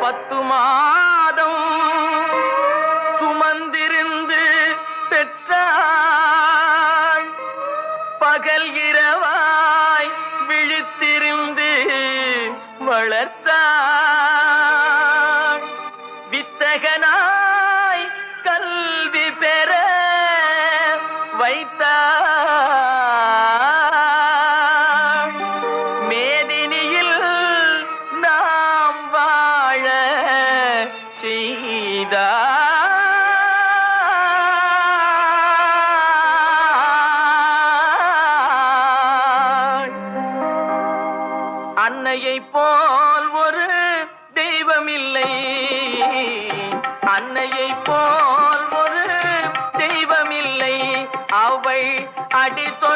10 மாதம் சுமந்திருந்து பெற்றாள். பகல் இரவாய் விழித்திருந்து வளர்த்தாள். வித்தகனாய் கல்வி பெற வைத்தாள். மேதினியில் நாம் வாழ செய்தாள். அன்னையை போல் ஒரு தெய்வமில்லை, அன்னையை போல் ஒரு தெய்வமில்லை. அவள் அடித்தோ